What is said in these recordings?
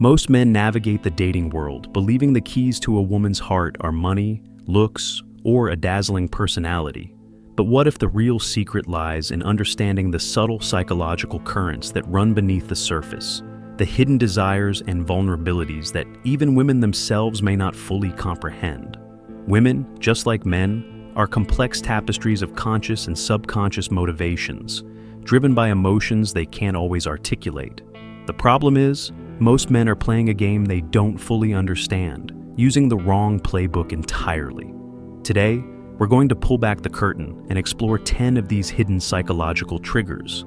Most men navigate the dating world, believing the keys to a woman's heart are money, looks, or a dazzling personality. But what if the real secret lies in understanding the subtle psychological currents that run beneath the surface, the hidden desires and vulnerabilities that even women themselves may not fully comprehend? Women, just like men, are complex tapestries of conscious and subconscious motivations, driven by emotions they can't always articulate. The problem is, most men are playing a game they don't fully understand, using the wrong playbook entirely. Today, we're going to pull back the curtain and explore 10 of these hidden psychological triggers,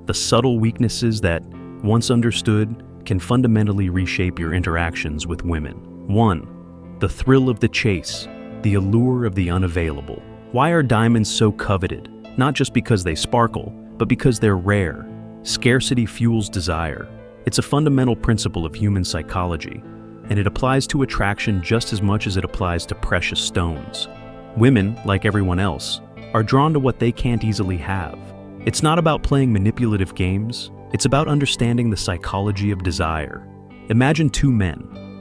the subtle weaknesses that, once understood, can fundamentally reshape your interactions with women. 1. The thrill of the chase, the allure of the unavailable. Why are diamonds so coveted? Not just because they sparkle, but because they're rare. Scarcity fuels desire. It's a fundamental principle of human psychology, and it applies to attraction just as much as it applies to precious stones. Women, like everyone else, are drawn to what they can't easily have. It's not about playing manipulative games, it's about understanding the psychology of desire. Imagine two men.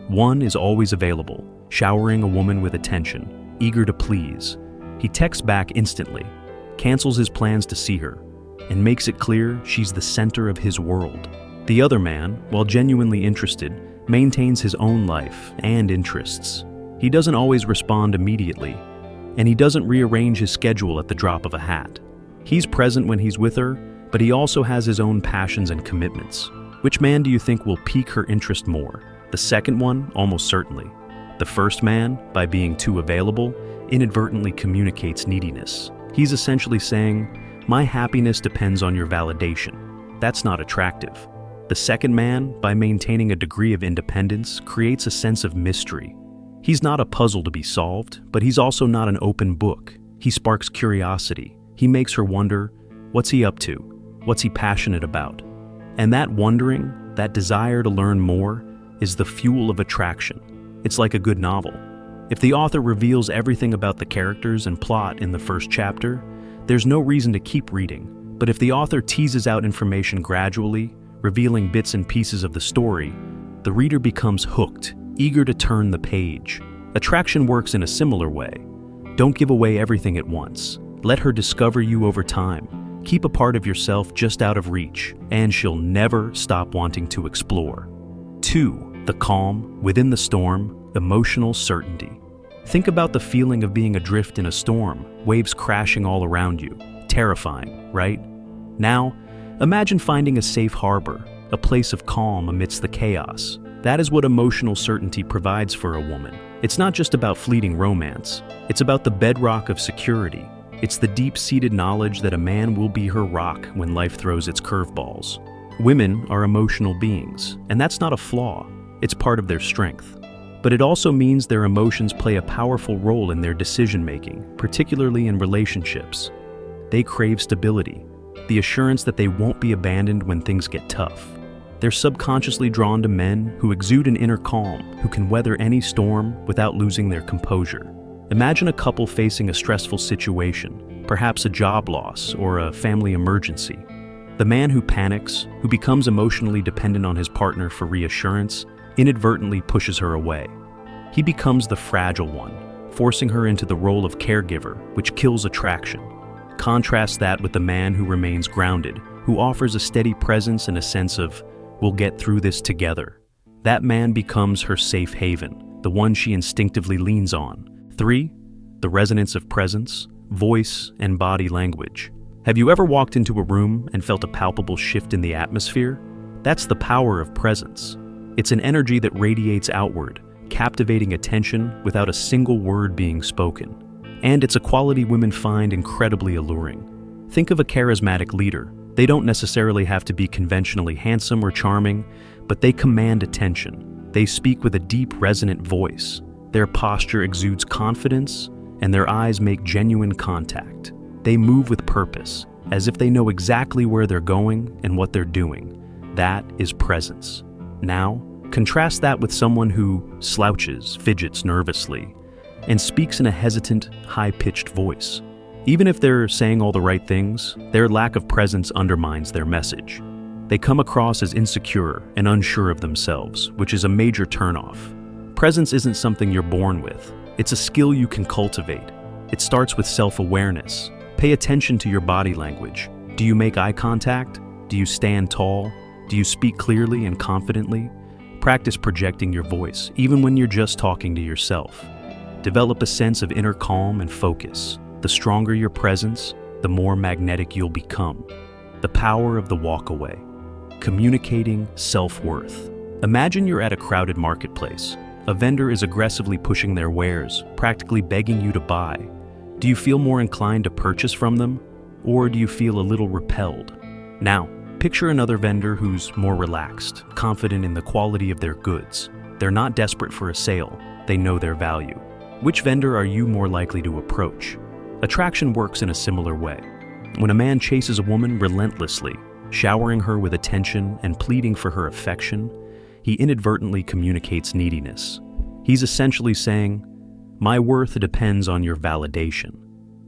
One is always available, showering a woman with attention, eager to please. He texts back instantly, cancels his plans to see her, and makes it clear she's the center of his world. The other man, while genuinely interested, maintains his own life and interests. He doesn't always respond immediately, and he doesn't rearrange his schedule at the drop of a hat. He's present when he's with her, but he also has his own passions and commitments. Which man do you think will pique her interest more? The second one, almost certainly. The first man, by being too available, inadvertently communicates neediness. He's essentially saying, "My happiness depends on your validation." That's not attractive. The second man, by maintaining a degree of independence, creates a sense of mystery. He's not a puzzle to be solved, but he's also not an open book. He sparks curiosity. He makes her wonder, what's he up to? What's he passionate about? And that wondering, that desire to learn more, is the fuel of attraction. It's like a good novel. If the author reveals everything about the characters and plot in the first chapter, there's no reason to keep reading. But if the author teases out information gradually, revealing bits and pieces of the story, the reader becomes hooked, eager to turn the page. Attraction works in a similar way. Don't give away everything at once. Let her discover you over time. Keep a part of yourself just out of reach, and she'll never stop wanting to explore. 2. The calm, within the storm, emotional certainty. Think about the feeling of being adrift in a storm, waves crashing all around you. Terrifying, right? Now, imagine finding a safe harbor, a place of calm amidst the chaos. That is what emotional certainty provides for a woman. It's not just about fleeting romance. It's about the bedrock of security. It's the deep-seated knowledge that a man will be her rock when life throws its curveballs. Women are emotional beings, and that's not a flaw. It's part of their strength. But it also means their emotions play a powerful role in their decision-making, particularly in relationships. They crave stability, the assurance that they won't be abandoned when things get tough. They're subconsciously drawn to men who exude an inner calm, who can weather any storm without losing their composure. Imagine a couple facing a stressful situation, perhaps a job loss or a family emergency. The man who panics, who becomes emotionally dependent on his partner for reassurance, inadvertently pushes her away. He becomes the fragile one, forcing her into the role of caregiver, which kills attraction. Contrast that with the man who remains grounded, who offers a steady presence and a sense of, "We'll get through this together." That man becomes her safe haven, the one she instinctively leans on. 3. The resonance of presence, voice, and body language. Have you ever walked into a room and felt a palpable shift in the atmosphere? That's the power of presence. It's an energy that radiates outward, captivating attention without a single word being spoken. And it's a quality women find incredibly alluring. Think of a charismatic leader. They don't necessarily have to be conventionally handsome or charming, but they command attention. They speak with a deep, resonant voice. Their posture exudes confidence, and their eyes make genuine contact. They move with purpose, as if they know exactly where they're going and what they're doing. That is presence. Now, contrast that with someone who slouches, fidgets nervously, and speaks in a hesitant, high-pitched voice. Even if they're saying all the right things, their lack of presence undermines their message. They come across as insecure and unsure of themselves, which is a major turnoff. Presence isn't something you're born with. It's a skill you can cultivate. It starts with self-awareness. Pay attention to your body language. Do you make eye contact? Do you stand tall? Do you speak clearly and confidently? Practice projecting your voice, even when you're just talking to yourself. Develop a sense of inner calm and focus. The stronger your presence, the more magnetic you'll become. The power of the walk-away. Communicating self-worth. Imagine you're at a crowded marketplace. A vendor is aggressively pushing their wares, practically begging you to buy. Do you feel more inclined to purchase from them, or do you feel a little repelled? Now, picture another vendor who's more relaxed, confident in the quality of their goods. They're not desperate for a sale, they know their value. Which vendor are you more likely to approach? Attraction works in a similar way. When a man chases a woman relentlessly, showering her with attention and pleading for her affection, he inadvertently communicates neediness. He's essentially saying, "My worth depends on your validation."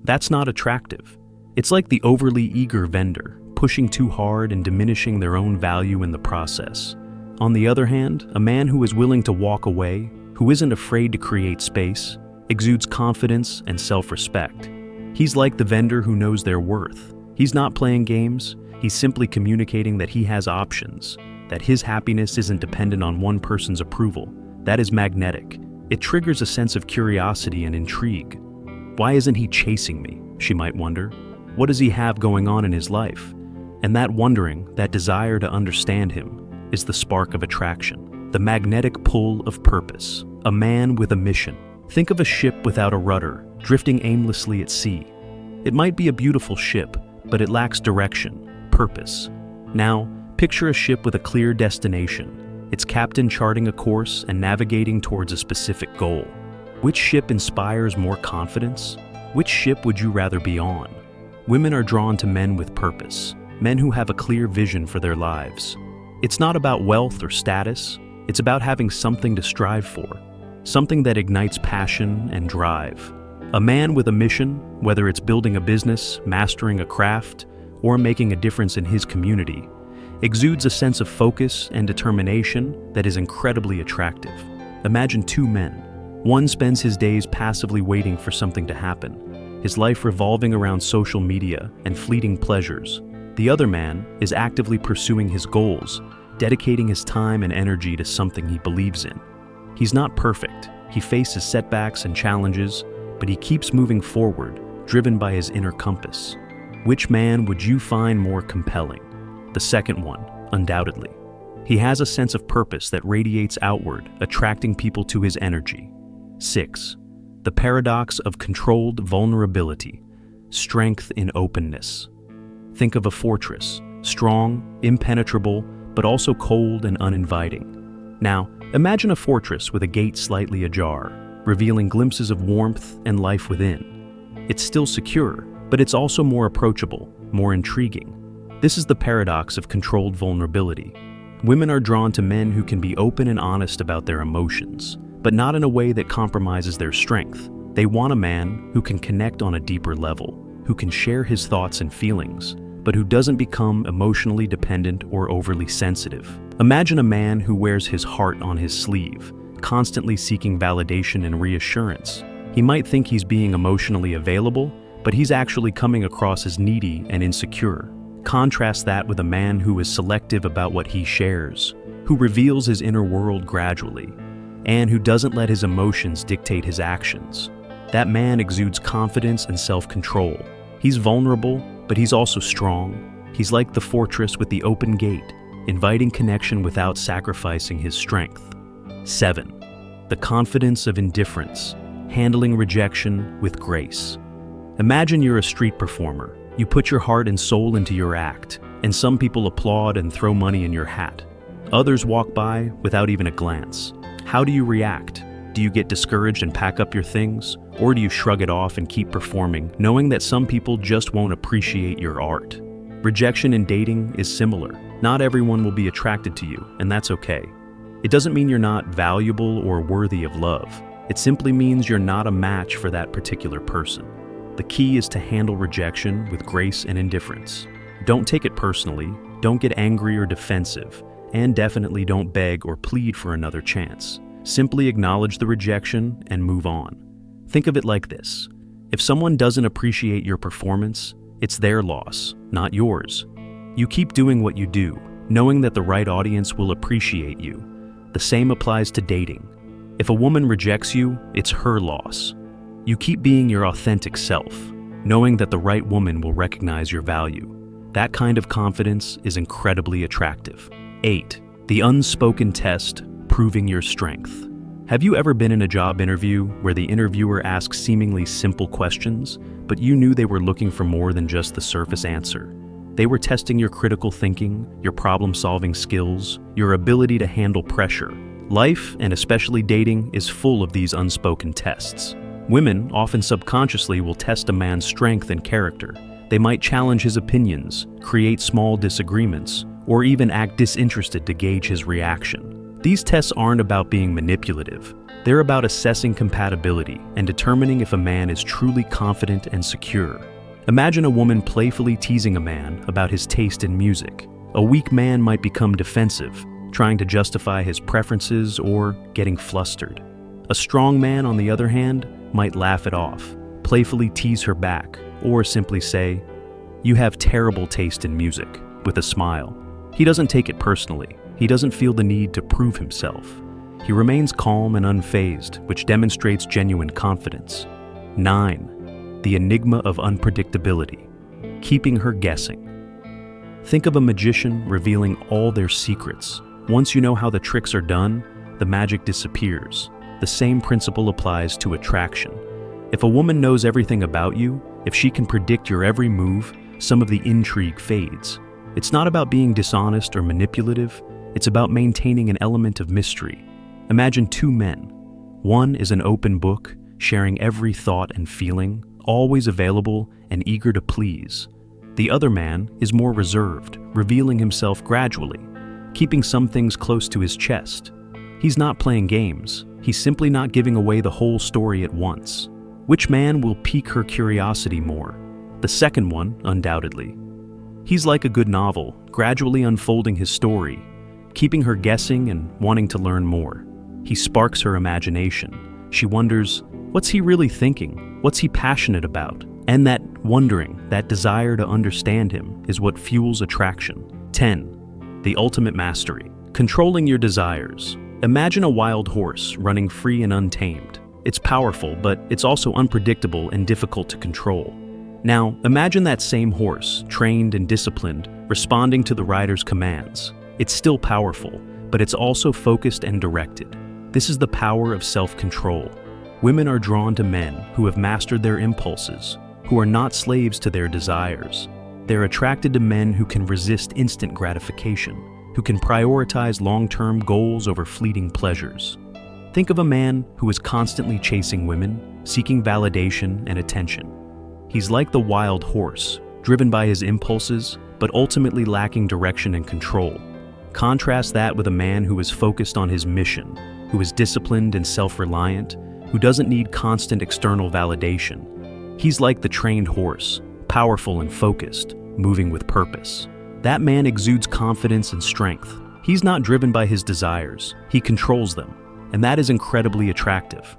That's not attractive. It's like the overly eager vendor, pushing too hard and diminishing their own value in the process. On the other hand, a man who is willing to walk away, who isn't afraid to create space, exudes confidence and self-respect. He's like the vendor who knows their worth. He's not playing games, he's simply communicating that he has options, that his happiness isn't dependent on one person's approval. That is magnetic. It triggers a sense of curiosity and intrigue. Why isn't he chasing me? She might wonder. What does he have going on in his life? And that wondering, that desire to understand him, is the spark of attraction, the magnetic pull of purpose. A man with a mission. Think of a ship without a rudder, drifting aimlessly at sea. It might be a beautiful ship, but it lacks direction, purpose. Now, picture a ship with a clear destination, its captain charting a course and navigating towards a specific goal. Which ship inspires more confidence? Which ship would you rather be on? Women are drawn to men with purpose, men who have a clear vision for their lives. It's not about wealth or status, it's about having something to strive for, something that ignites passion and drive. A man with a mission, whether it's building a business, mastering a craft, or making a difference in his community, exudes a sense of focus and determination that is incredibly attractive. Imagine two men. One spends his days passively waiting for something to happen, his life revolving around social media and fleeting pleasures. The other man is actively pursuing his goals, dedicating his time and energy to something he believes in. He's not perfect. He faces setbacks and challenges, but he keeps moving forward, driven by his inner compass. Which man would you find more compelling? The second one, undoubtedly. He has a sense of purpose that radiates outward, attracting people to his energy. 6. The paradox of controlled vulnerability, strength in openness. Think of a fortress, strong, impenetrable, but also cold and uninviting. Now, imagine a fortress with a gate slightly ajar, revealing glimpses of warmth and life within. It's still secure, but it's also more approachable, more intriguing. This is the paradox of controlled vulnerability. Women are drawn to men who can be open and honest about their emotions, but not in a way that compromises their strength. They want a man who can connect on a deeper level, who can share his thoughts and feelings, but who doesn't become emotionally dependent or overly sensitive. Imagine a man who wears his heart on his sleeve, constantly seeking validation and reassurance. He might think he's being emotionally available, but he's actually coming across as needy and insecure. Contrast that with a man who is selective about what he shares, who reveals his inner world gradually, and who doesn't let his emotions dictate his actions. That man exudes confidence and self-control. He's vulnerable, but he's also strong. He's like the fortress with the open gate, inviting connection without sacrificing his strength. 7. The confidence of indifference, handling rejection with grace. Imagine you're a street performer. You put your heart and soul into your act, and some people applaud and throw money in your hat. Others walk by without even a glance. How do you react? Do you get discouraged and pack up your things? Or do you shrug it off and keep performing, knowing that some people just won't appreciate your art? Rejection in dating is similar. Not everyone will be attracted to you, and that's okay. It doesn't mean you're not valuable or worthy of love. It simply means you're not a match for that particular person. The key is to handle rejection with grace and indifference. Don't take it personally. Don't get angry or defensive, and definitely don't beg or plead for another chance. Simply acknowledge the rejection and move on. Think of it like this. If someone doesn't appreciate your performance, it's their loss, not yours. You keep doing what you do, knowing that the right audience will appreciate you. The same applies to dating. If a woman rejects you, it's her loss. You keep being your authentic self, knowing that the right woman will recognize your value. That kind of confidence is incredibly attractive. 8. The unspoken test, proving your strength. Have you ever been in a job interview where the interviewer asks seemingly simple questions, but you knew they were looking for more than just the surface answer? They were testing your critical thinking, your problem-solving skills, your ability to handle pressure. Life, and especially dating, is full of these unspoken tests. Women, often subconsciously, will test a man's strength and character. They might challenge his opinions, create small disagreements, or even act disinterested to gauge his reaction. These tests aren't about being manipulative. They're about assessing compatibility and determining if a man is truly confident and secure. Imagine a woman playfully teasing a man about his taste in music. A weak man might become defensive, trying to justify his preferences or getting flustered. A strong man, on the other hand, might laugh it off, playfully tease her back, or simply say, "You have terrible taste in music," with a smile. He doesn't take it personally. He doesn't feel the need to prove himself. He remains calm and unfazed, which demonstrates genuine confidence. 9. The enigma of unpredictability, keeping her guessing. Think of a magician revealing all their secrets. Once you know how the tricks are done, the magic disappears. The same principle applies to attraction. If a woman knows everything about you, if she can predict your every move, some of the intrigue fades. It's not about being dishonest or manipulative. It's about maintaining an element of mystery. Imagine two men. One is an open book, sharing every thought and feeling, always available and eager to please. The other man is more reserved, revealing himself gradually, keeping some things close to his chest. He's not playing games. He's simply not giving away the whole story at once. Which man will pique her curiosity more? The second one, undoubtedly. He's like a good novel, gradually unfolding his story, keeping her guessing and wanting to learn more. He sparks her imagination. She wonders, what's he really thinking? What's he passionate about? And that wondering, that desire to understand him, is what fuels attraction. 10. The ultimate mastery, controlling your desires. Imagine a wild horse running free and untamed. It's powerful, but it's also unpredictable and difficult to control. Now, imagine that same horse, trained and disciplined, responding to the rider's commands. It's still powerful, but it's also focused and directed. This is the power of self-control. Women are drawn to men who have mastered their impulses, who are not slaves to their desires. They're attracted to men who can resist instant gratification, who can prioritize long-term goals over fleeting pleasures. Think of a man who is constantly chasing women, seeking validation and attention. He's like the wild horse, driven by his impulses, but ultimately lacking direction and control. Contrast that with a man who is focused on his mission, who is disciplined and self-reliant, who doesn't need constant external validation. He's like the trained horse, powerful and focused, moving with purpose. That man exudes confidence and strength. He's not driven by his desires, he controls them, and that is incredibly attractive.